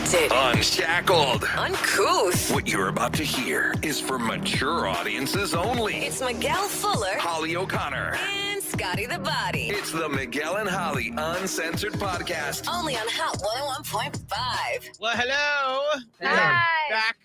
Unfiltered. Unshackled. Uncouth. What you're about to hear is for mature audiences only. It's Miguel Fuller. Holly O'Connor. And Scotty the Body. It's the Miguel and Holly Uncensored podcast. Only on Hot 101.5. Well, hello. Hi. Back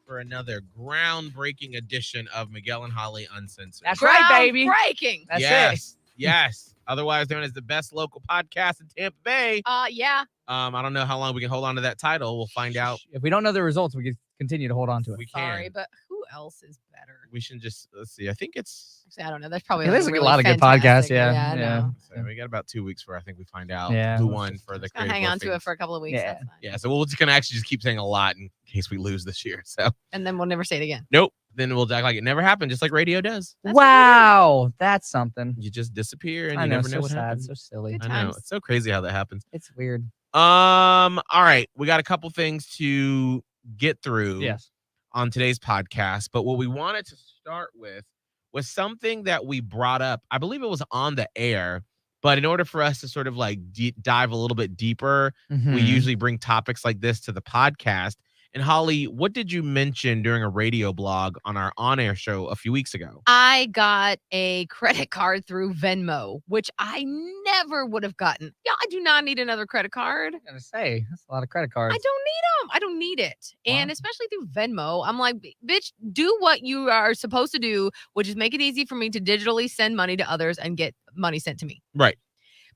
for another groundbreaking edition of Miguel and Holly Uncensored. That's right, baby. Breaking. That's yes. Yes. Otherwise known as the best local podcast in Tampa Bay. Yeah. I don't know how long we can hold on to that title. We'll find it. out. If we don't know the results, we can continue to hold on to it. We can. Sorry, but who else is better? We should just, let's see. I think it's, Actually, I don't know. There's probably Yeah, there's like a lot of good podcasts, fantastic- yeah. I know. so we got about 2 weeks before I think we find out Yeah. who won for the I'll hang on to it for a couple of weeks. Yeah. That's fine. Yeah, so we're just gonna actually just keep saying a lot in case we lose this year. So And then we'll never say it again. nope. Then we'll act like it never happened, just like radio does. That's Wow, that's something. You just disappear and I you know, never so know what sad, happened. so silly. Good I know. times. It's so crazy how that happens. It's weird. All right. We got a couple things to get through Yes. on today's podcast, but what we wanted to start with was something that we brought up. I believe it was on the air, but in order for us to sort of like dive a little bit deeper, we usually bring topics like this to the podcast. And Holly, what did you mention during a radio blog on our on-air show a few weeks ago? I got a credit card through Venmo, which I never would have gotten. Yeah, I do not need another credit card. I'm gonna say that's a lot of credit cards. I don't need them. I don't need it. And Wow. especially through Venmo, I'm like, bitch, do what you are supposed to do, which is make it easy for me to digitally send money to others and get money sent to me. Right.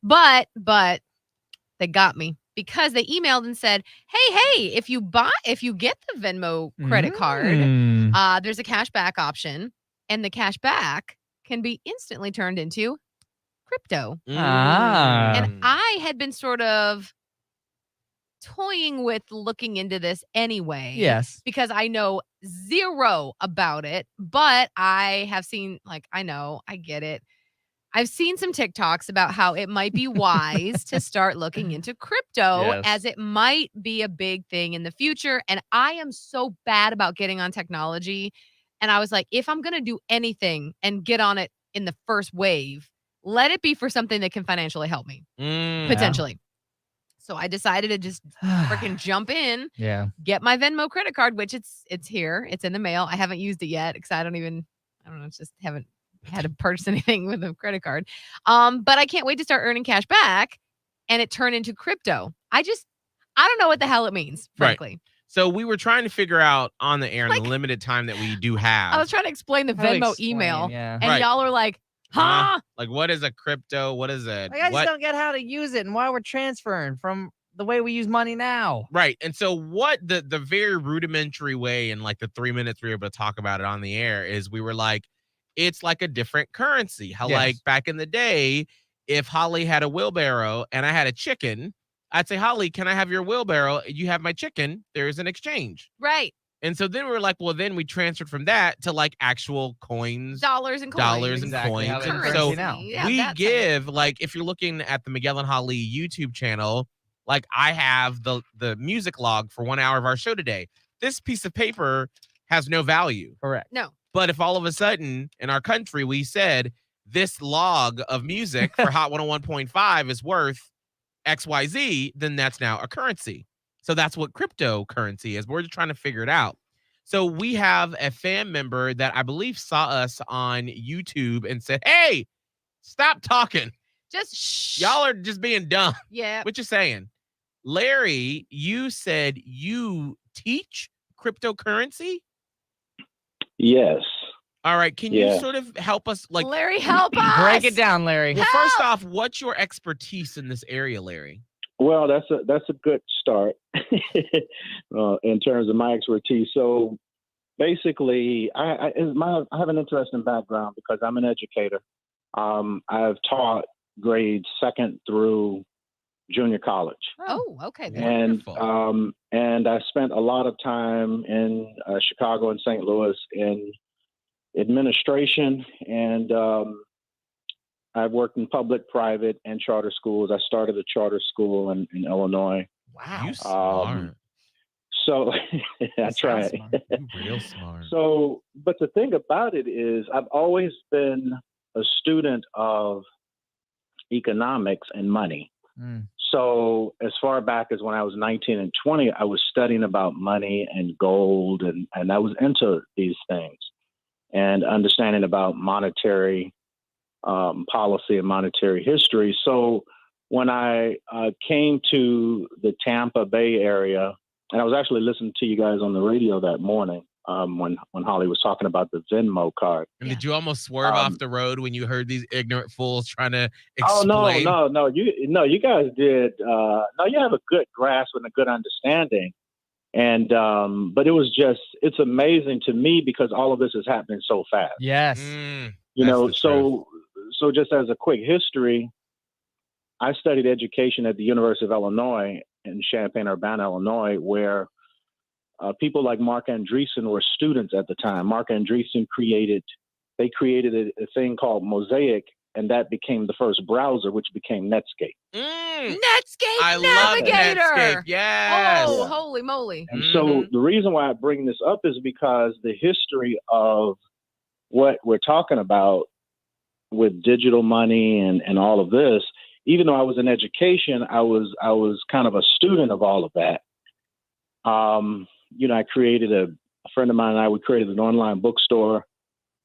But they got me because they emailed and said, hey, if you get the Venmo credit card, Mm. there's a cash back option, and the cash back can be instantly turned into crypto. Ah. And I had been sort of toying with looking into this anyway. Yes. Because I know zero about it, but I have seen, I get it. I've seen some TikToks about how it might be wise to start looking into crypto Yes. as it might be a big thing in the future. And I am so bad about getting on technology. And I was like, if I'm going to do anything and get on it in the first wave, let it be for something that can financially help me, potentially. So I decided to just freaking jump in, Yeah. get my Venmo credit card, which it's here. It's in the mail. I haven't used it yet because I don't know. It's just haven't had to purchase anything with a credit card. But I can't wait to start earning cash back and it turned into crypto. I don't know what the hell it means, frankly. So we were trying to figure out on the air in Like- the limited time that we do have. I was trying to explain the How to Venmo explain, email Yeah. and Right. y'all are like, huh? Like, what is a crypto? What is it? Like, I just What? don't get how to use it and why we're transferring from the way we use money now. Right. And so what the very rudimentary way in like the 3 minutes we were able to talk about it on the air is we were like, it's like a different currency. How Yes. like back in the day, if Holly had a wheelbarrow and I had a chicken, I'd say, Holly, can I have your wheelbarrow? You have my chicken. There's an exchange. Right. And so then we were like, well, then we transferred from that to like actual coins. Dollars and coins. Dollars and Exactly how coins. it And currency so now. Yeah, we that's give like if you're looking at the Miguel and Holly YouTube channel, like I have the music log for 1 hour of our show today. This piece of paper has no value. Correct. No. But if all of a sudden in our country we said this log of music for Hot 101.5 is worth XYZ, then that's now a currency. So that's what cryptocurrency is. We're just trying to figure it out. So we have a fan member that I believe saw us on YouTube and said, hey, stop talking. Just shh. Y'all are just being dumb. Yeah. What you saying? Larry, you said you teach cryptocurrency? Yes. All right. Can you Yeah. sort of help us? Like, Larry, help us. Break it down, Larry. well, first off, what's your expertise in this area, Larry? Well, that's a good start in terms of my expertise. So basically, I have an interesting background because I'm an educator. I've taught grades 2nd through junior college, Oh, okay. Wonderful. and I spent a lot of time in Chicago and St. Louis in administration, and I've worked in public, private, and charter schools. I started a charter school in Illinois. Wow. You smart. So I Sounds tried. smart. You real smart. So, but the thing about it is, I've always been a student of economics and money. Mm. So as far back as when I was 19 and 20, I was studying about money and gold, and I was into these things and understanding about monetary policy and monetary history. So when I came to the Tampa Bay area, and I was actually listening to you guys on the radio that morning when Holly was talking about the Venmo card. And did you almost swerve off the road when you heard these ignorant fools trying to Oh explain? no! You guys did. No, you have a good grasp and a good understanding, and but it's amazing to me because all of this is happening so fast. Yes. You know, That's the truth. so just as a quick history, I studied education at the University of Illinois in Champaign-Urbana, Illinois, where people like Mark Andreessen were students at the time. Mark Andreessen created a thing called Mosaic, and that became the first browser, which became Netscape. Netscape I love Navigator. Netscape. Yes. Oh, holy moly. And so the reason why I bring this up is because the history of what we're talking about with digital money and all of this, even though I was in education, I was kind of a student of all of that. You know, I created a friend of mine and I, we created an online bookstore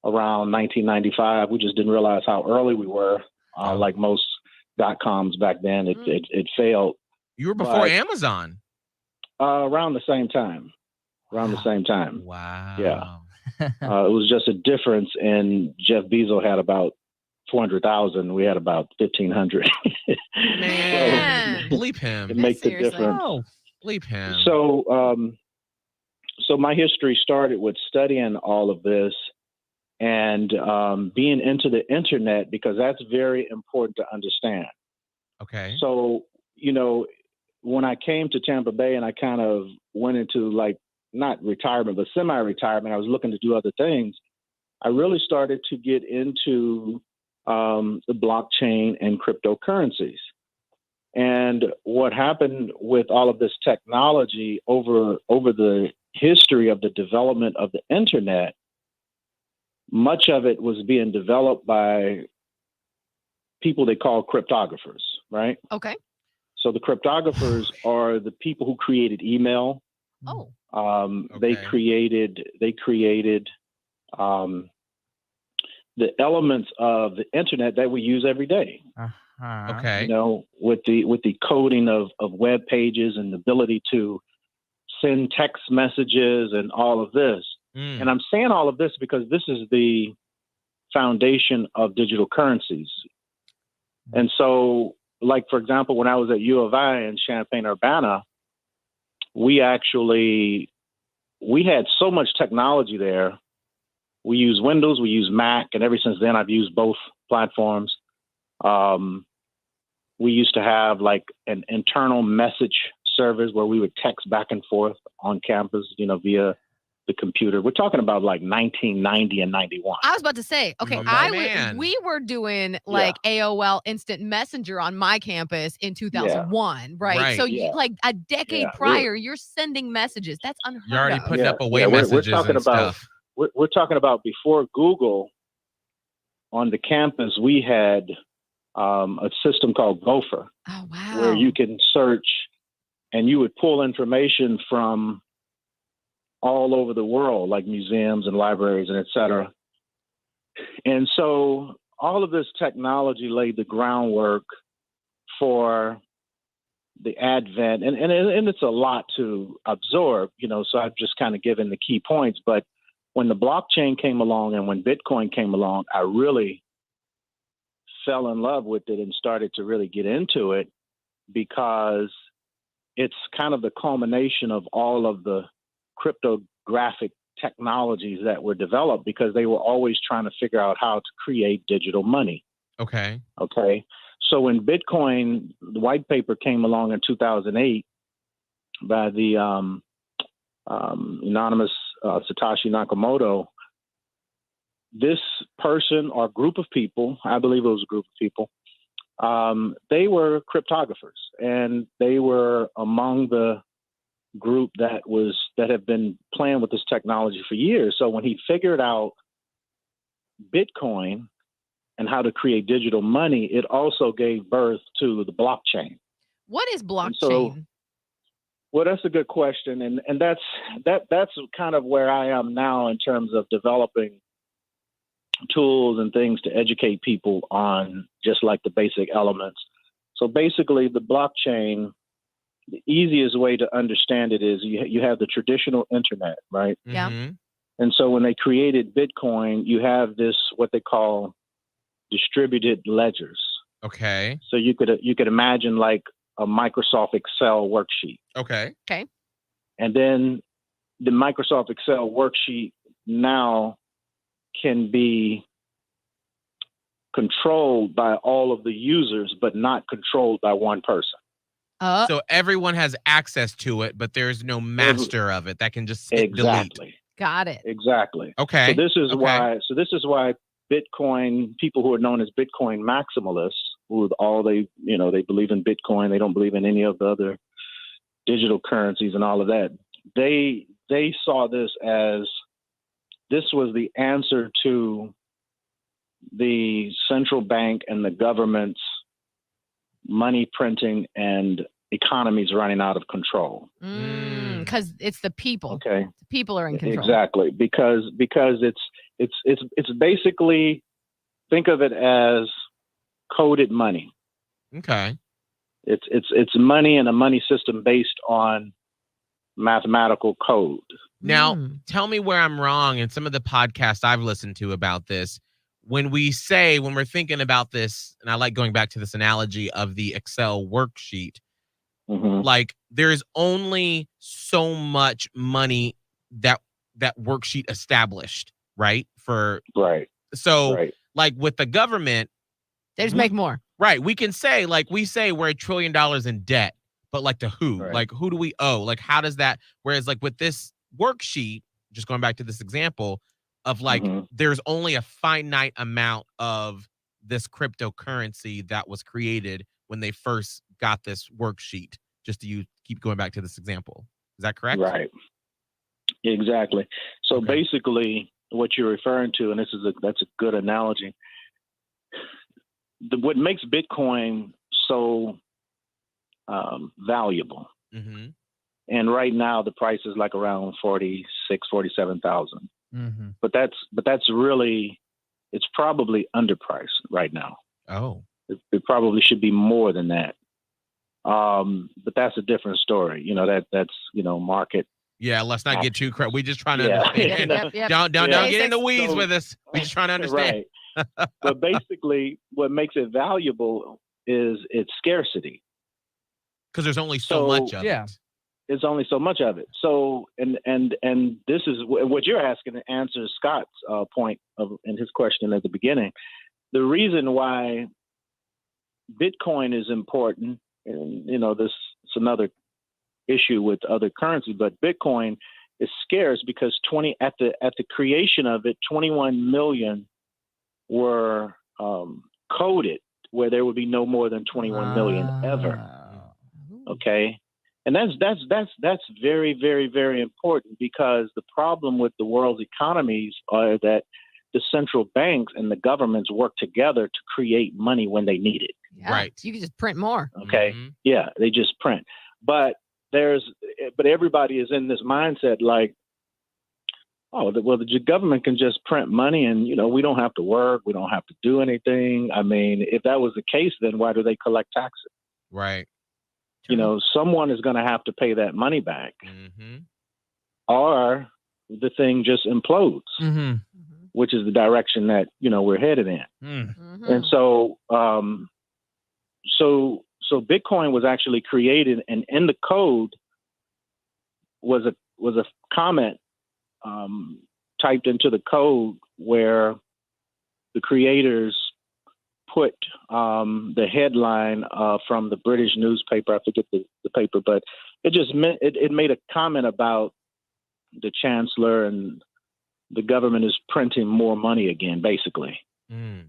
around 1995. We just didn't realize how early we were. Like most .coms back then, it failed. You were before Amazon. Around the same time. Wow. Yeah. It was just a difference, and Jeff Bezos had about 400,000. We had about 1,500. Man. Bleep him. It makes a Seriously. difference. Oh, Bleep him. So my history started with studying all of this and being into the internet, because that's very important to understand. Okay. So, you know, when I came to Tampa Bay and I kind of went into like, not retirement, but semi-retirement, I was looking to do other things. I really started to get into the blockchain and cryptocurrencies. And what happened with all of this technology over the history of the development of the internet, much of it was being developed by people they call cryptographers, right? Okay. So the cryptographers are the people who created email. Oh. They created the elements of the internet that we use every day. Okay. You know, with the coding of web pages and the ability to send text messages and all of this. And I'm saying all of this because this is the foundation of digital currencies. And so, like, for example, when I was at U of I in Champaign-Urbana, we had so much technology there. We use Windows, we use Mac, and ever since then I've used both platforms. We used to have like an internal message service where we would text back and forth on campus, you know, via the computer. We're talking about like 1990 and 91. I was about to say, okay, we were doing like AOL Instant Messenger on my campus in 2001, right? So you, like a decade prior, you're sending messages. That's unheard of. You're already putting up away messages and stuff. We're talking about before Google on the campus, we had a system called Gopher. Oh, wow. Where you can search and you would pull information from all over the world, like museums and libraries and et cetera. And so all of this technology laid the groundwork for the advent, and it's a lot to absorb, you know, so I've just kind of given the key points. But when the blockchain came along and when Bitcoin came along, I really fell in love with it and started to really get into it, because it's kind of the culmination of all of the cryptographic technologies that were developed, because they were always trying to figure out how to create digital money. Okay. So when Bitcoin, the white paper came along in 2008 by the anonymous Satoshi Nakamoto, this person or group of people, I believe it was a group of people, they were cryptographers, and they were among the group that have been playing with this technology for years. So when he figured out Bitcoin and how to create digital money, it also gave birth to the blockchain. What is blockchain? so, well, that's a good question, and that's kind of where I am now in terms of developing tools and things to educate people on just like the basic elements. So basically, the blockchain, the easiest way to understand it is you have the traditional internet, right? Yeah. Mhm. And so when they created Bitcoin, you have this what they call distributed ledgers. Okay. So you could imagine like a Microsoft Excel worksheet, Okay. and then the Microsoft Excel worksheet now can be controlled by all of the users, but not controlled by one person. So everyone has access to it, but there's no master of it that can just hit delete. Exactly. Got it. Exactly. Okay. So this is Okay. why Bitcoin people who are known as Bitcoin maximalists, who they believe in Bitcoin, they don't believe in any of the other digital currencies and all of that. They saw this as this was the answer to the central bank and the government's money printing and economies running out of control. Because it's the people. Okay. The people are in control. Exactly, because it's basically, think of it as coded money. Okay. It's money and a money system based on mathematical code. Now, Mm. tell me where I'm wrong in some of the podcasts I've listened to about this. When we're thinking about this, and I like going back to this analogy of the Excel worksheet, Mhm. like there's only so much money that worksheet established, right? Right. So like with the government, They just we- make more. right? We can say we're $1 trillion in debt, but like to who? Right. Like who do we owe? Like how does that? Whereas like with this worksheet, just going back to this example of like Mhm. there's only a finite amount of this cryptocurrency that was created when they first got this worksheet. Just to keep going back to this example. Is that correct? Right. Exactly. So Okay. basically, what you're referring to, and that's a good analogy. What makes Bitcoin so valuable, Mm-hmm. and right now the price is like around 47,000. Mm-hmm. But that's really, it's probably underpriced right now. Oh. It probably should be more than that. But that's a different story. That's market. Yeah, let's not get too crazy. We just trying to Yeah. understand. Yep. Don't Yeah. get in the weeds So- with us. We just trying to understand. Right. But basically, what makes it valuable is its scarcity. Because there's only so much of Yeah. it. There's only so much of it. So, and this is what you're asking to answer Scott's point in his question at the beginning. The reason why Bitcoin is important, and this is another issue with other currency, but Bitcoin is scarce because at the creation of it, 21 million were coded where there would be no more than 21 million ever. Okay. And that's very, very, very important, because the problem with the world's economies are that the central banks and the governments work together to create money when they need it. Yeah. Right. You can just print more. Okay. Mhm. Yeah, they just print. But everybody is in this mindset like, the government can just print money and, we don't have to work. We don't have to do anything. I mean, if that was the case, then why do they collect taxes? Right. Someone is going to have to pay that money back, Mm-hmm. or the thing just implodes, Mm-hmm. which is the direction that, we're headed in. Mhm. And so, so Bitcoin was actually created, and in the code was a comment typed into the code where the creators put the headline from the British newspaper. I forget the paper, but it just meant it made a comment about the chancellor and the government is printing more money again, basically. Mm.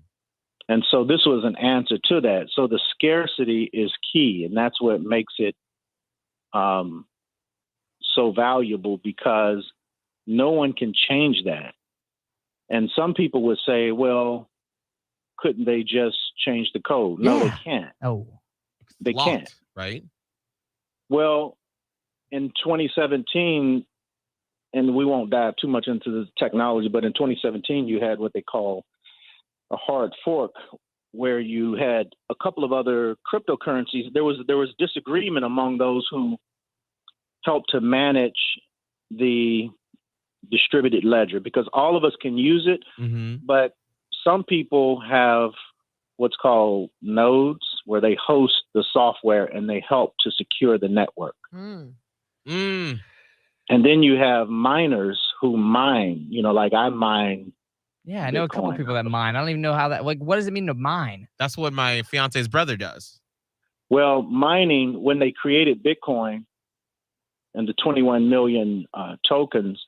And so this was an answer to that. So the scarcity is key, and that's what makes it so valuable, because no one can change that. And some people would say, well, couldn't they just change the code? No, they Yeah. can't. Oh. They locked, can't. right? Well, in 2017, and we won't dive too much into the technology, but in 2017, you had what they call a hard fork, where you had a couple of other cryptocurrencies. There was disagreement among those who helped to manage the distributed ledger, because all of us can use it, but some people have what's called nodes, where they host the software and they help to secure the network. And then you have miners who mine, like I mine. Yeah, I know a couple Bitcoin. people that mine. I don't even know how that, what does it mean to mine? That's what my fiance's brother does. Well, mining, when they created Bitcoin and the 21 million tokens,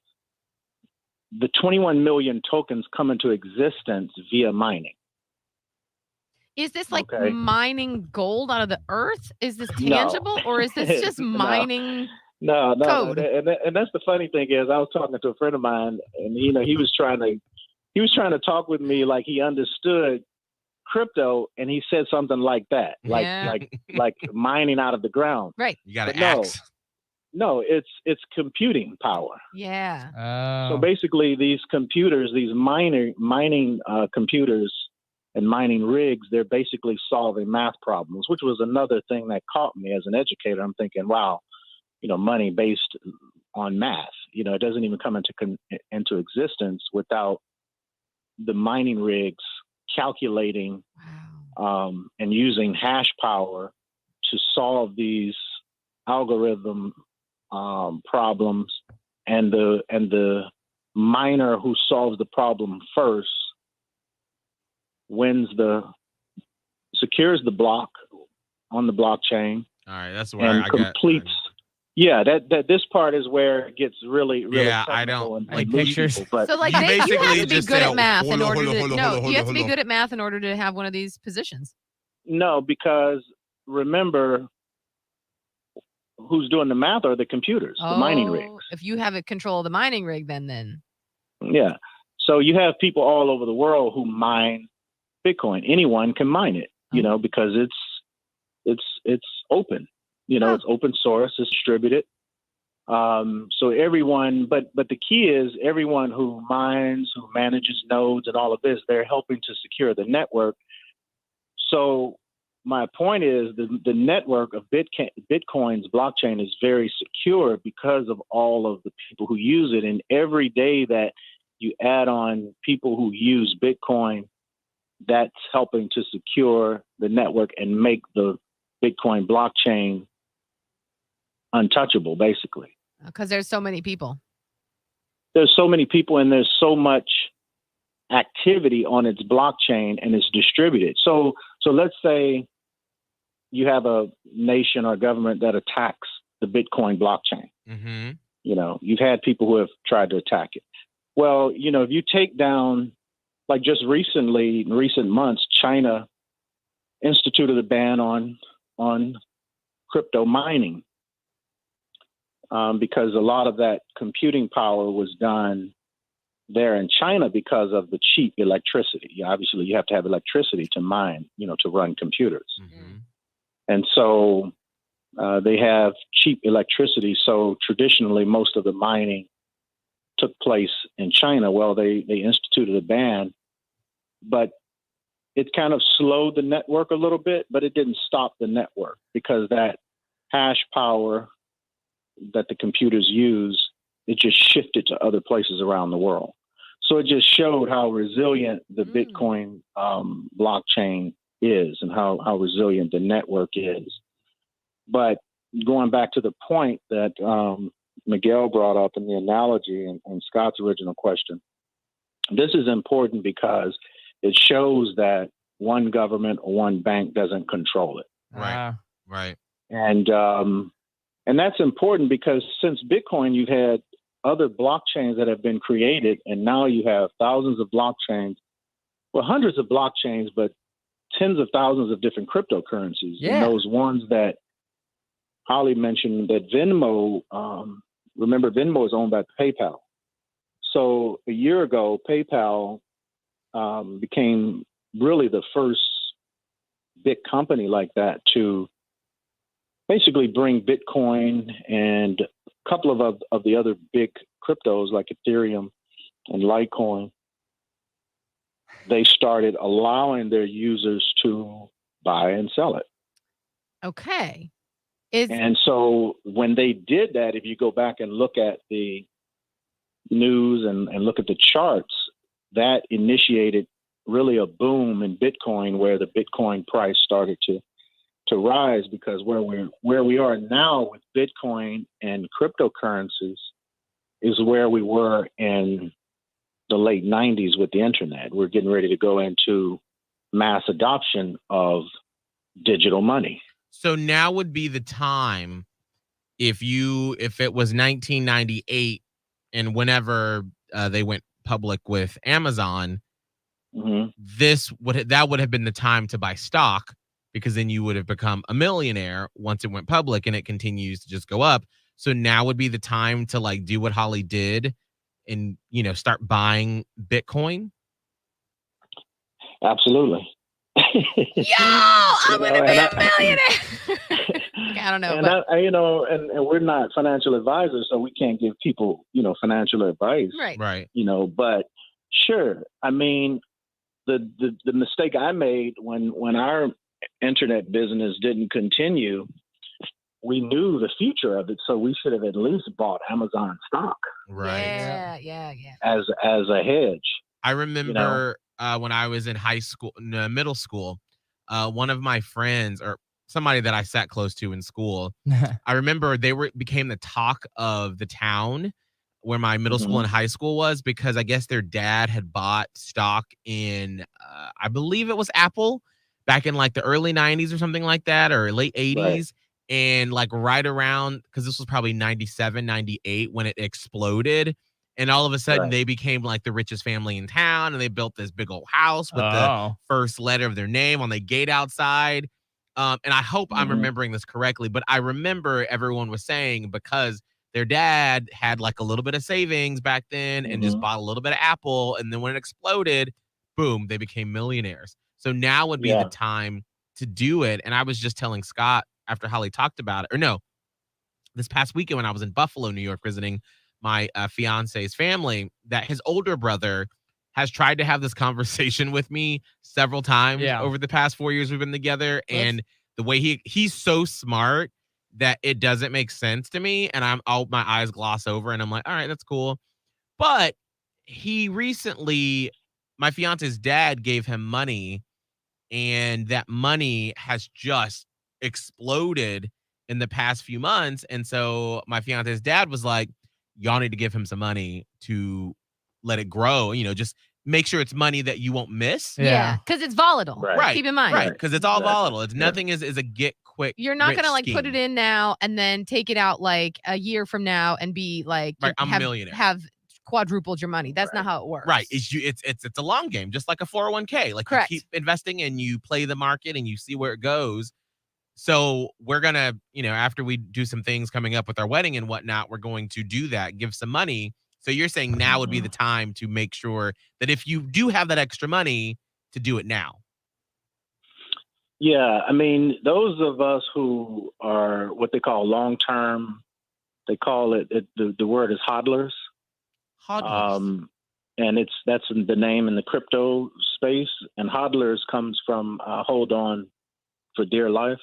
the 21 million tokens come into existence via mining. Is this like Okay. mining gold out of the earth? Is this No. tangible, or is this just No. mining? No. Code. And that's the funny thing is, I was talking to a friend of mine, and he was trying to talk with me like he understood crypto, and he said something like that, like mining out of the ground. Right. You got to But axe. No, it's computing power. Yeah. So basically, these computers, these mining computers and mining rigs, they're basically solving math problems, which was another thing that caught me as an educator. I'm thinking, wow, money based on math. It doesn't even come into existence without the mining rigs calculating and using hash power to solve these algorithm problems, and the miner who solves the problem first secures the block on the blockchain. All right, that's where and I completes. Yeah, that this part is where it gets really Yeah, I technical don't and like lose pictures. people, but So like You you have basically to be just good say, at math in "Hold on, order hold on, to hold on, no. hold on, You have to be hold on." good at math in order to have one of these positions. no, because remember, who's doing the math are the computers, the mining rigs. If you have control of the mining rig, then Yeah. So you have people all over the world who mine Bitcoin. Anyone can mine it, because it's open. It's open source, it's distributed. So everyone, but the key is everyone who mines, who manages nodes and all of this, they're helping to secure the network. So my point is the network of Bitcoin's blockchain is very secure because of all of the people who use it. And every day that you add on people who use Bitcoin, that's helping to secure the network and make the Bitcoin blockchain untouchable, basically. because there's so many people. There's so many people and there's so much activity on its blockchain, and it's distributed. So let's say you have a nation or government that attacks the Bitcoin blockchain. You've had people who have tried to attack it. Well, if you take down, like just recently, in recent months, China instituted a ban on crypto mining because a lot of that computing power was done there in China because of the cheap electricity. Obviously, you have to have electricity to mine, to run computers. And so they have cheap electricity. So traditionally, most of the mining took place in China. Well, they instituted a ban, but it kind of slowed the network a little bit, but it didn't stop the network because that hash power that the computers use, it just shifted to other places around the world. So it just showed how resilient the Bitcoin blockchain is and how resilient the network is. But going back to the point that Miguel brought up in the analogy and Scott's original question, this is important because it shows that one government or one bank doesn't control it. Right. And that's important because since Bitcoin, you've had other blockchains that have been created, and now you have thousands of blockchains, well, hundreds of blockchains, but tens of thousands of different cryptocurrencies. Yeah. And those ones that Holly mentioned, that Venmo, remember Venmo is owned by PayPal. So a year ago, PayPal became really the first big company like that to basically bring Bitcoin and a couple of the other big cryptos like Ethereum and Litecoin. They started allowing their users to buy and sell it. Okay. And so when they did that, if you go back and look at the news and look at the charts, that initiated really a boom in Bitcoin, where the Bitcoin price started to rise, because where we are now with Bitcoin and cryptocurrencies is where we were in the late 90s with the internet. We're getting ready to go into mass adoption of digital money. So now would be the time, if it was 1998 and whenever they went public with Amazon, that would have been the time to buy stock, because then you would have become a millionaire once it went public, and it continues to just go up. So now would be the time to like do what Holly did and, start buying Bitcoin. Absolutely. Yo, I'm gonna be a millionaire. I don't know, and we're not financial advisors, so we can't give people, financial advice. Right. But sure. I mean, the mistake I made when our internet business didn't continue, we knew the future of it, so we should have at least bought Amazon stock. Right. Yeah. As a hedge. I remember when I was in middle school, one of my friends, or somebody that I sat close to in school, I remember became the talk of the town where my middle school and high school was, because I guess their dad had bought stock in, I believe it was Apple, back in like the early 90s or something like that, or late 80s. Right. And like right around, because this was probably 97, 98 when it exploded. And all of a sudden they became like the richest family in town, and they built this big old house with the first letter of their name on the gate outside. And I hope I'm remembering this correctly, but I remember everyone was saying, because their dad had like a little bit of savings back then and just bought a little bit of Apple. And then when it exploded, boom, they became millionaires. So now would be the time to do it. And I was just telling Scott after Holly talked about it, or no, this past weekend when I was in Buffalo, New York, visiting my fiance's family, that his older brother has tried to have this conversation with me several times over the past 4 years we've been together. And the way he's so smart that it doesn't make sense to me. And my eyes gloss over and I'm like, all right, that's cool. But he recently, my fiance's dad gave him money, and that money has just exploded in the past few months. And so my fiance's dad was like, y'all need to give him some money to let it grow, just make sure it's money that you won't miss. Yeah, because it's volatile. Right. Keep in mind. Right, because it's all volatile. It's nothing is a get quick. You're not going to like scheme. put it in now and then take it out like a year from now and be like, I'm a millionaire. Have quadrupled your money. That's not how it works. Right. It's a long game, just like a 401k. Like Correct. You keep investing and you play the market and you see where it goes. So we're going to, after we do some things coming up with our wedding and whatnot, we're going to do that, give some money. So you're saying now would be the time to make sure that if you do have that extra money, to do it now. Yeah. I mean, those of us who are what they call long-term, they call it, the word is hodlers. Hodlers. And that's the name in the crypto space. And hodlers comes from hold on for dear life.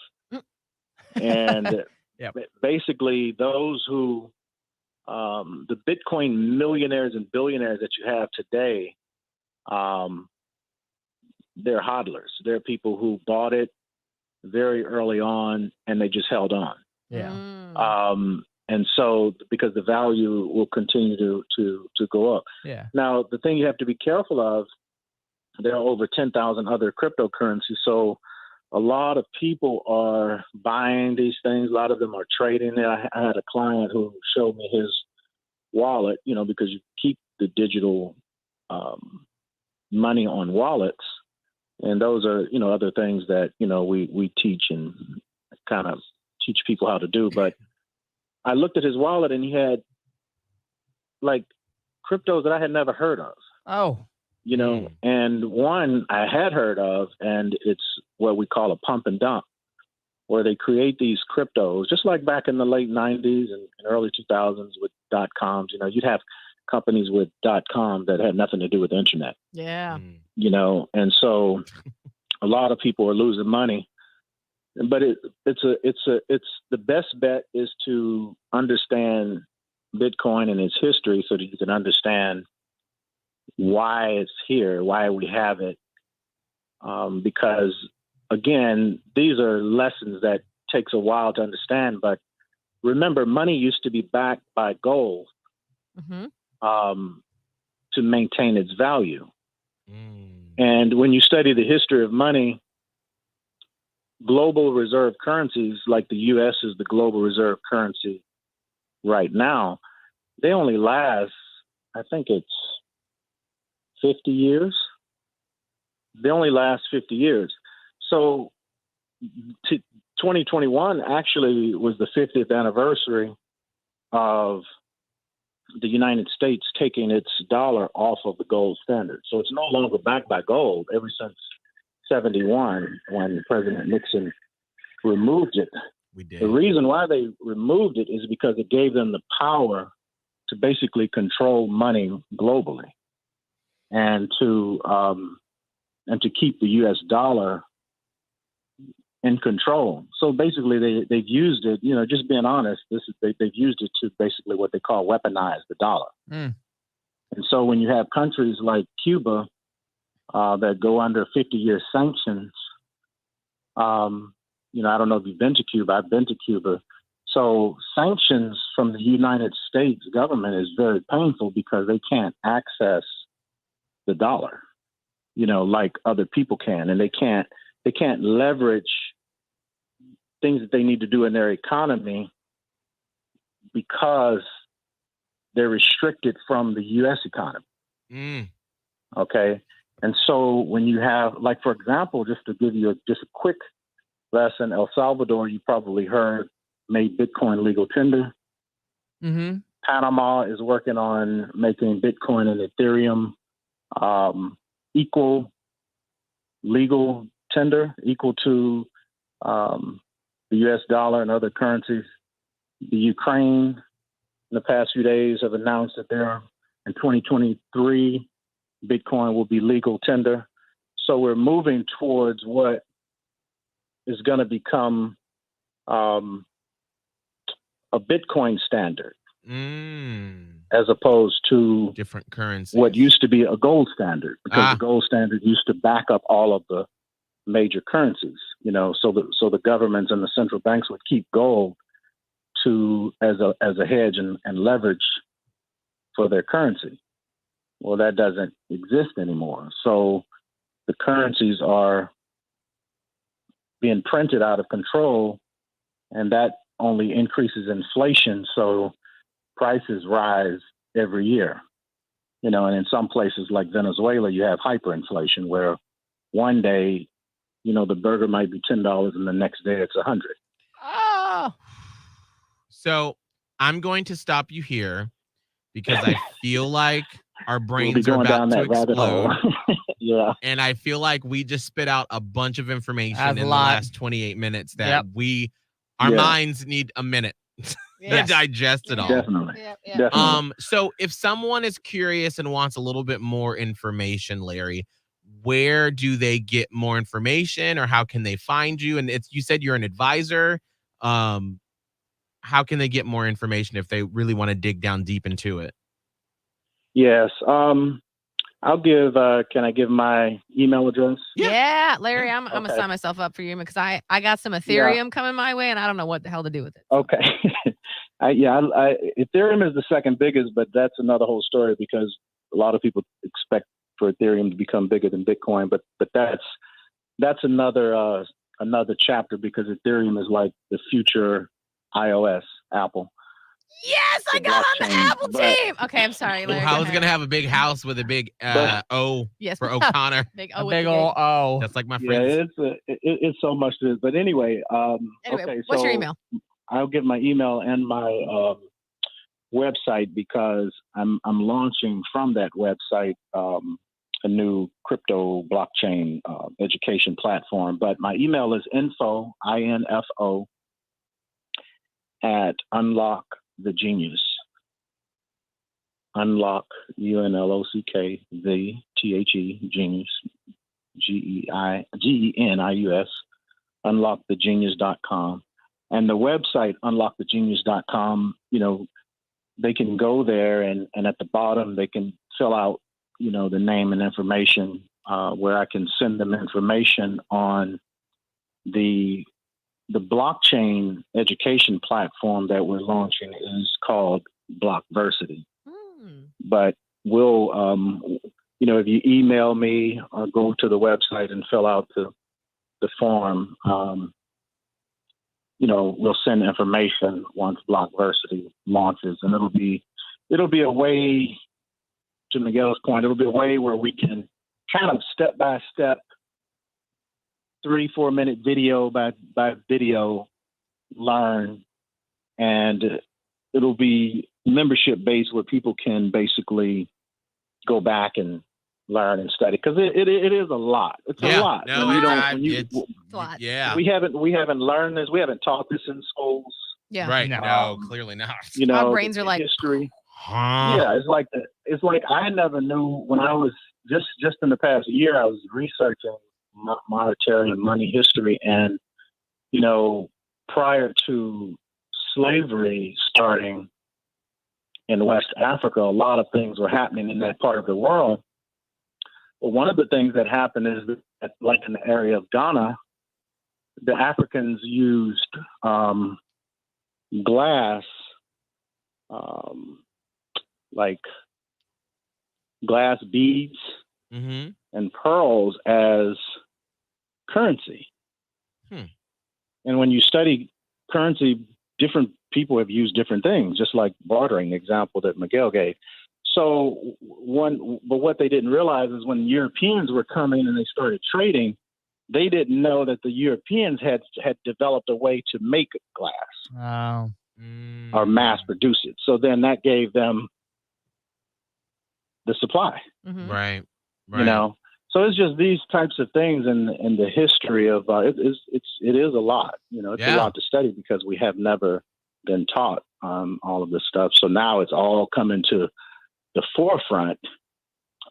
And basically those who, the Bitcoin millionaires and billionaires that you have today, they're hodlers. They're people who bought it very early on and they just held on. Yeah. And so because the value will continue to go up. Yeah. Now, the thing you have to be careful of, there are over 10,000 other cryptocurrencies. So a lot of people are buying these things. A lot of them are trading it. I had a client who showed me his wallet, because you keep the digital money on wallets. And those are, other things that, we teach and kind of teach people how to do. But I looked at his wallet and he had like cryptos that I had never heard of. Oh. And one I had heard of, and it's what we call a pump and dump. where they create these cryptos, just like back in the late 90s and early 2000s with .coms. You'd have companies with .com that had nothing to do with the internet. Yeah. And so a lot of people are losing money. But it's the best bet is to understand Bitcoin and its history so that you can understand why it's here, why we have it. Because again, these are lessons that takes a while to understand. But remember, money used to be backed by gold to maintain its value. And when you study the history of money, global reserve currencies, like the U.S. is the global reserve currency right now, they only last, I think it's 50 years. They only last 50 years. So 2021 actually was the 50th anniversary of the United States taking its dollar off of the gold standard. So it's no longer backed by gold ever since 71 when President Nixon removed it. We did. The reason why they removed it is because it gave them the power to basically control money globally and to keep the U.S. dollar in control. So basically, they've used it. Just being honest, they've used it to basically what they call weaponize the dollar. And so when you have countries like Cuba that go under 50-year sanctions, I don't know if you've been to Cuba. I've been to Cuba. So sanctions from the United States government is very painful because they can't access the dollar, like other people can, and they can't leverage things that they need to do in their economy because they're restricted from the U.S. economy. Okay. And so when you have, like, for example, just to give you just a quick lesson, El Salvador, you probably heard, made Bitcoin legal tender. Panama is working on making Bitcoin and Ethereum equal legal tender, equal to the U.S. dollar and other currencies. The Ukraine, in the past few days, have announced that in 2023, Bitcoin will be legal tender. So we're moving towards what is going to become a Bitcoin standard, as opposed to different currencies. What used to be a gold standard, because the gold standard used to back up all of the major currencies. So the governments and the central banks would keep gold as a hedge and leverage for their currency. Well, that doesn't exist anymore. So the currencies are being printed out of control, and that only increases inflation. So prices rise every year, and in some places like Venezuela, you have hyperinflation where one day, the burger might be $10 and the next day it's $100. Oh. So I'm going to stop you here because I feel like our brains are about to explode. Yeah. And I feel like we just spit out a bunch of information in the last 28 minutes that our minds need a minute to digest it all. Definitely. Definitely. So if someone is curious and wants a little bit more information, Larry, where do they get more information, or how can they find you? And you said you're an advisor. How can they get more information if they really want to dig down deep into it? Yes. I'll give, can I give my email address? Yeah, Larry, I'm gonna sign myself up for you because I got some Ethereum coming my way and I don't know what the hell to do with it. Okay. Ethereum is the second biggest, but that's another whole story because a lot of people expect for Ethereum to become bigger than Bitcoin, but that's another chapter, because Ethereum is like the future iOS, Apple. Yes, I got on the Apple team. Okay, I'm sorry, Larry. I was gonna have a big house with a big O for O'Connor. Big old O. That's like my friend. Yeah, it's so much to this. But anyway, what's your email? I'll give my email and my website, because I'm launching from that website a new crypto blockchain education platform. But my email is info, INFO, at Unlock the Genius. Unlock, UNLOCK, the THE, Genius, GENIUS, unlockthegenius.com. And the website, unlockthegenius.com, they can go there and at the bottom, they can fill out, the name and information where I can send them information on the blockchain education platform that we're launching is called Blockversity. But we'll, if you email me or go to the website and fill out the form, we'll send information once Blockversity launches, and it'll be a way, to Miguel's point, it'll be a way where we can kind of step by step, 3-4 minute video by video learn, and it'll be membership based where people can basically go back and learn and study, because it is a lot. It's a lot. No, it's a lot. Yeah. We haven't learned this. We haven't taught this in schools. Yeah. Right. No, clearly not. Our brains are like history. Yeah, it's like I never knew when I was just in the past year I was researching monetary and money history, and prior to slavery starting in West Africa, a lot of things were happening in that part of the world. Well, one of the things that happened is that, like in the area of Ghana, the Africans used glass, like glass beads and pearls as currency. And when you study currency, different people have used different things, just like bartering, example that Miguel gave. So but what they didn't realize is when Europeans were coming and they started trading, they didn't know that the Europeans had developed a way to make glass or mass produce it. So then that gave them the supply. Right. So it's just these types of things in the history of it is a lot. It's a lot to study because we have never been taught all of this stuff. So now it's all coming to the forefront.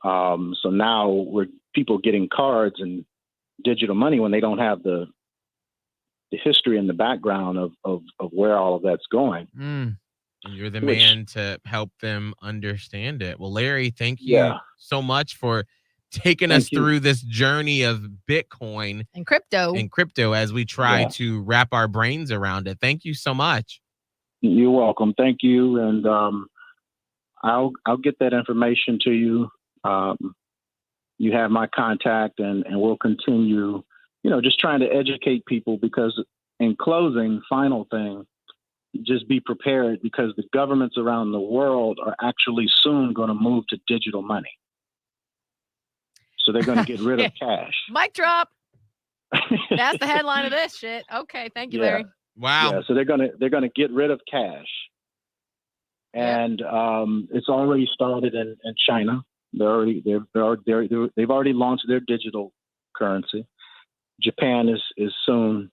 So now people getting cards and digital money when they don't have the history and the background of where all of that's going. And you're the man to help them understand it. Well, Larry, thank you so much for taking us through this journey of Bitcoin and crypto as we try to wrap our brains around it. Thank you so much. You're welcome. Thank you. And I'll get that information to you. You have my contact, and we'll continue, just trying to educate people, because in closing, final thing, just be prepared, because the governments around the world are actually soon going to move to digital money. So they're going to get rid of cash. Mic drop. That's the headline of this shit. Okay, thank you, Larry. Wow. Yeah, so they're gonna get rid of cash, and it's already started in China. They've already launched their digital currency. Japan is soon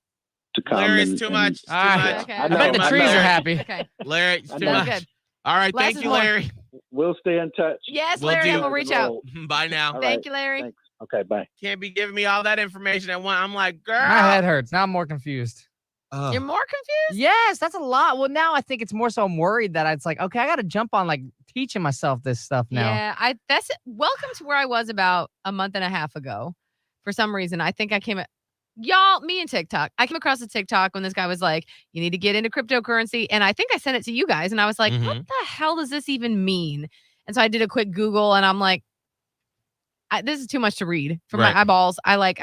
to come. Larry, it's too much. Too much. Okay. I bet the trees are happy. Okay. Larry, it's too know. much. Good. All right, Less thank is you, more. Larry. We'll stay in touch. Yes, Will Larry, do. and we'll reach out. Bye now. All Thank right. you, Larry. Thanks. Okay, bye. Can't be giving me all that information at once. I'm like, girl. My head hurts. Now I'm more confused. You're more confused? Yes, that's a lot. Well, now I think it's more so I'm worried that it's like, okay, I got to jump on like teaching myself this stuff now. Yeah, that's welcome to where I was about a month and a half ago. For some reason, I think I came at me and TikTok. I came across a TikTok when this guy was like, you need to get into cryptocurrency. And I think I sent it to you guys, and I was like, what the hell does this even mean? And so I did a quick Google, and I'm like, this is too much to read for my eyeballs. I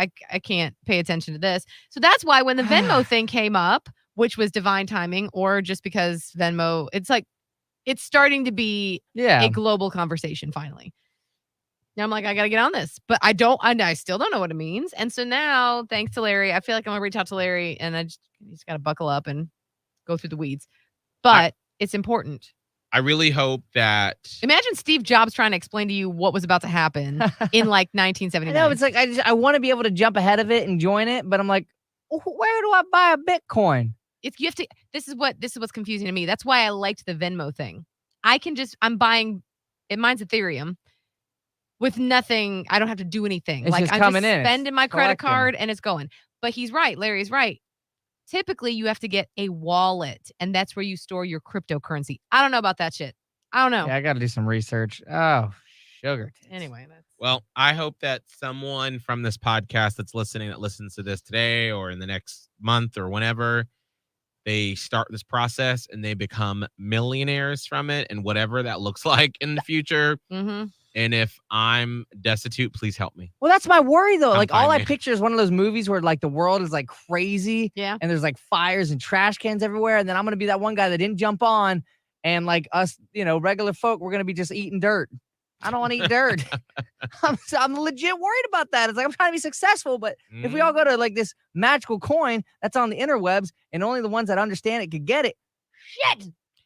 can't pay attention to this. So that's why when the Venmo thing came up, which was divine timing, or just because Venmo, it's starting to be a global conversation finally. Now I'm like, I got to get on this, but I still don't know what it means. And so now, thanks to Larry, I feel like I'm gonna reach out to Larry, and you just got to buckle up and go through the weeds. But it's important. I really hope that Imagine Steve Jobs trying to explain to you what was about to happen in like I 1979. know it's like I want to be able to jump ahead of it and join it, but I'm like, where do I buy a Bitcoin? If you have to, this is what's confusing to me. That's why I liked the Venmo thing. I'm buying, mine's Ethereum with nothing. I don't have to do anything. It's Like just I'm coming just in. It's spending my credit collecting. card and it's going. But he's right. Larry's right. Typically, you have to get a wallet, and that's where you store your cryptocurrency. I don't know about that shit. I don't know. Yeah, I got to do some research. Oh, sugar tits. Anyway, that's Well, I hope that someone from this podcast that's listening, that listens to this today or in the next month or whenever, they start this process and they become millionaires from it and whatever that looks like in the future. mm-hmm. And if I'm destitute, please help me. Well, that's my worry though. I'm Like all fine, I man. picture is one of those movies where like the world is like crazy Yeah. and there's like fires and trash cans everywhere. And then I'm going to be that one guy that didn't jump on. And like us, regular folk, we're going to be just eating dirt. I don't want to eat dirt. I'm legit worried about that. It's like I'm trying to be successful, but if we all go to like this magical coin that's on the interwebs and only the ones that understand it could get it, shit,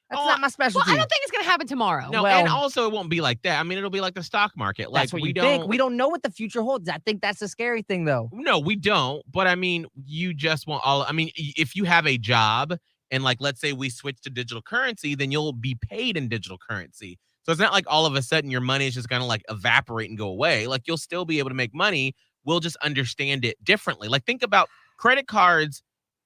that's not my Well, specialty. I don't think it's gonna happen tomorrow. No, Well- and also it won't be like that. I mean, it'll be like the stock market. Like that's what we you don't think. We don't know what the future holds. I think that's the scary thing, though. No, we don't. But I mean, you just want all. I mean, if you have a job and like, let's say we switch to digital currency, then you'll be paid in digital currency. So it's not like all of a sudden your money is just going to like evaporate and go away. Like you'll still be able to make money. We'll just understand it differently. Like think about credit cards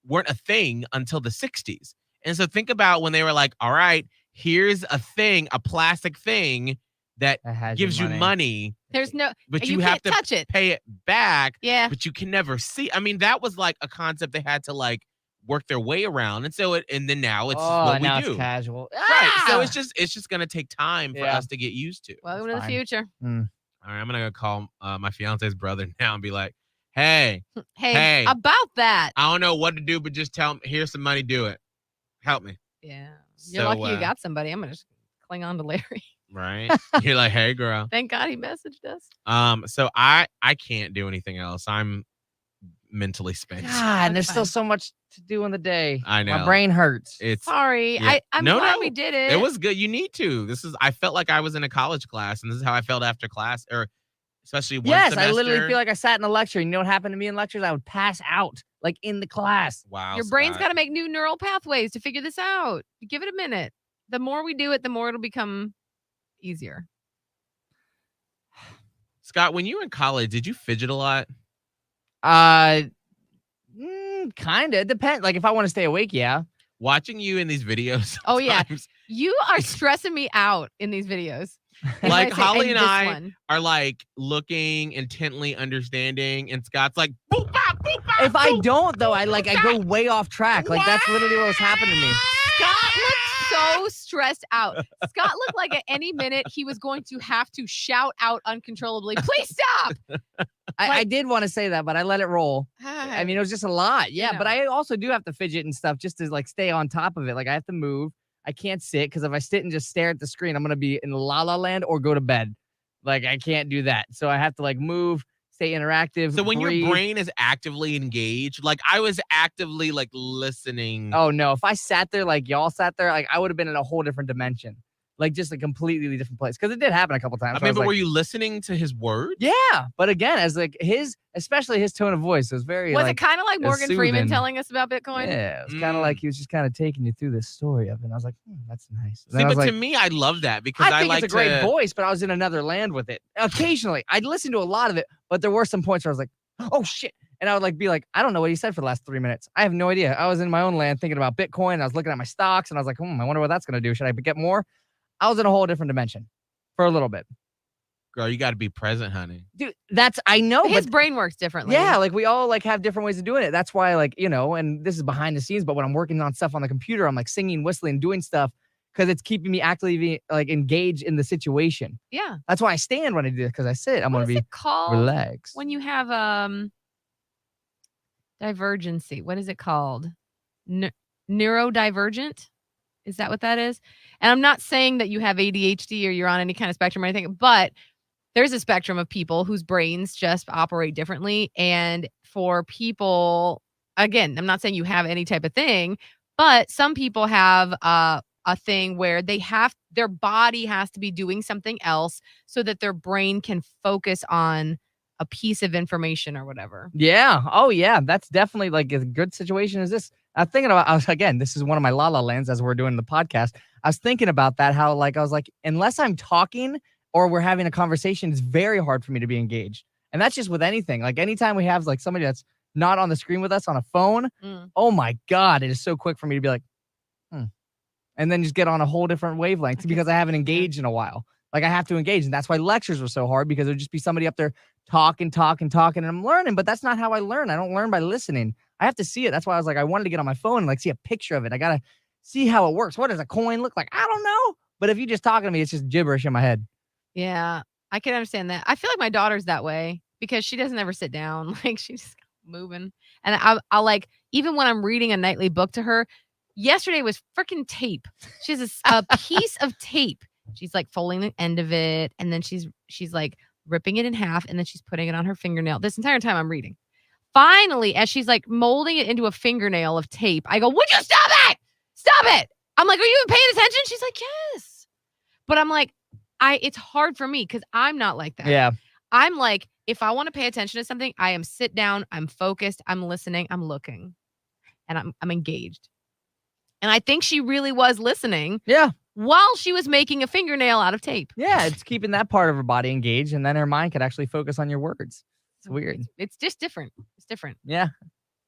weren't a thing until the 60s. And so think about when they were like, all right, here's a thing, a plastic thing that has gives you money, There's no, but you you have can't to touch it. pay it back. Yeah. But you can never see. I mean, that was like a concept they had to like work their way around. And so and then now it's what we now do. it's casual. Right. So Ah! it's just gonna take time for Yeah. us to get used to. Welcome to That's the fine. future. All right, I'm gonna go call my fiance's brother now and be like, hey, Hey, about that. I don't know what to do, but just tell me, here's some money, do it. Help me. Yeah. You're So, lucky you got somebody. I'm gonna just cling on to Larry. Right. You're like, hey girl. Thank God he messaged us. So I can't do anything else. I'm mentally spent. God, and there's That's still fine. so much to do in the day. I know. My brain hurts. It's Sorry. yeah. I'm No, glad no. we did it. It was good. You need to. I felt like I was in a college class, and this is how I felt after class, or especially one Yes, semester. I literally feel like I sat in a lecture. You know what happened to me in lectures? I would pass out, like in the class. Wow. Your brain's Scott. got to make new neural pathways to figure this out. Give it a minute. The more we do it, the more it'll become easier. Scott, when you were in college, did you fidget a lot? Kind of. Depends. Like if I want to stay awake, yeah. Watching you in these videos. Oh, yeah. sometimes, You are stressing me out in these videos. Like I say, Holly and this I one. are like looking intently, understanding, and Scott's like, boop, bop, boop, bop, If I boop. don't though, I go way off track. Like that's literally what was happening to me. Scott looked so stressed out. Scott looked like at any minute he was going to have to shout out uncontrollably, please stop. I did want to say that, but I let it roll. I mean, it was just a lot. Yeah, but I also do have to fidget and stuff just to like stay on top of it. Like I have to move. I can't sit because if I sit and just stare at the screen, I'm gonna be in la la land or go to bed. Like I can't do that. So I have to like move, stay interactive. So when breathe. your brain is actively engaged, like I was actively like listening. Oh no, if I sat there like y'all sat there, like I would have been in a whole different dimension. Like just a completely different place. Because it did happen a couple times. I so mean, was but like, were you listening to his words? yeah, but again, as like especially his tone of voice was very Was like, it kind of like Morgan Freeman soothing. telling us about Bitcoin? yeah, it was kind of like he was just kind of taking you through this story of it. And I was like, that's nice. And See, then I but was to like, me, I love that because I think like it's a great to, voice, but I was in another land with it. Occasionally, I'd listen to a lot of it, but there were some points where I was like, oh shit. And I would like be like, I don't know what he said for the last 3 minutes. I have no idea. I was in my own land thinking about Bitcoin. And I was looking at my stocks and I was like, I wonder what that's going to do. Should I get more? I was in a whole different dimension for a little bit. girl, you got to be present, honey. Dude, I know. His but brain works differently. yeah, like we all like have different ways of doing it. That's why like, and this is behind the scenes, but when I'm working on stuff on the computer, I'm like singing, whistling, doing stuff because it's keeping me actively like engaged in the situation. Yeah. That's why I stand when I do it because I sit. I'm What going to is be it called relaxed. when you have divergency? What is it called? Neurodivergent? Is that what that is? And I'm not saying that you have ADHD or you're on any kind of spectrum or anything, but there's a spectrum of people whose brains just operate differently. And for people, again, I'm not saying you have any type of thing, but some people have a thing where their body has to be doing something else so that their brain can focus on a piece of information or whatever. Yeah. Oh, yeah. That's definitely like a good situation as this. Again, this is one of my la lands as we're doing the podcast. I was thinking about that, how like, I was like, unless I'm talking or we're having a conversation, it's very hard for me to be engaged. And that's just with anything. Like anytime we have like somebody that's not on the screen with us on a phone, oh my God, it is so quick for me to be like, and then just get on a whole different wavelength because I haven't engaged in a while. Like I have to engage. And that's why lectures were so hard, because it would just be somebody up there talking, and I'm learning, but that's not how I learn. I don't learn by listening. I have to see it. That's why I was like, I wanted to get on my phone and like see a picture of it. I got to see how it works. What does a coin look like? I don't know. But if you just talking to me, it's just gibberish in my head. Yeah, I can understand that. I feel like my daughter's that way because she doesn't ever sit down. Like she's just moving. And I'll like, even when I'm reading a nightly book to her, yesterday was freaking tape. She has a piece of tape. She's like folding the end of it. And then she's like ripping it in half. And then she's putting it on her fingernail. This entire time I'm reading. Finally, as she's like molding it into a fingernail of tape, I go, would you stop it? Stop it. I'm like, are you even paying attention? She's like, yes. But I'm like, it's hard for me because I'm not like that. Yeah. I'm like, if I want to pay attention to something, I am sit down, I'm focused, I'm listening, I'm looking, and I'm engaged. And I think she really was listening. Yeah. While she was making a fingernail out of tape. Yeah, it's keeping that part of her body engaged, and then her mind could actually focus on your words. It's weird. It's just different. It's different. Yeah.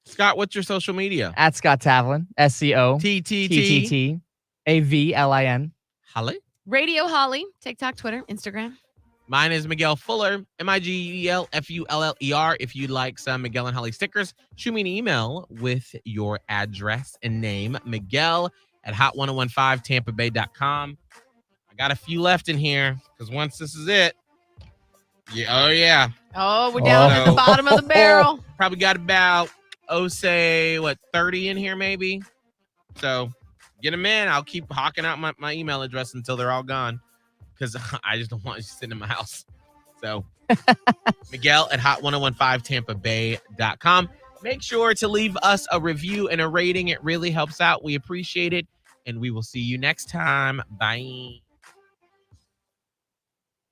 Scott, what's your social media? At Scott Tavlin, SCOTTTAVLIN. Holly? Radio Holly, TikTok, Twitter, Instagram. Mine is Miguel Fuller, MIGELFULLER. If you'd like some Miguel and Holly stickers, shoot me an email with your address and name, Miguel@hot1015tampabay.com. I got a few left in here because once this is it, yeah. Oh, we're down at the bottom of the barrel. Probably got about, 30 in here maybe. So get them in. I'll keep hawking out my email address until they're all gone because I just don't want you sitting in my house. So Miguel@hot1015tampabay.com. Make sure to leave us a review and a rating. It really helps out. We appreciate it. And we will see you next time. Bye.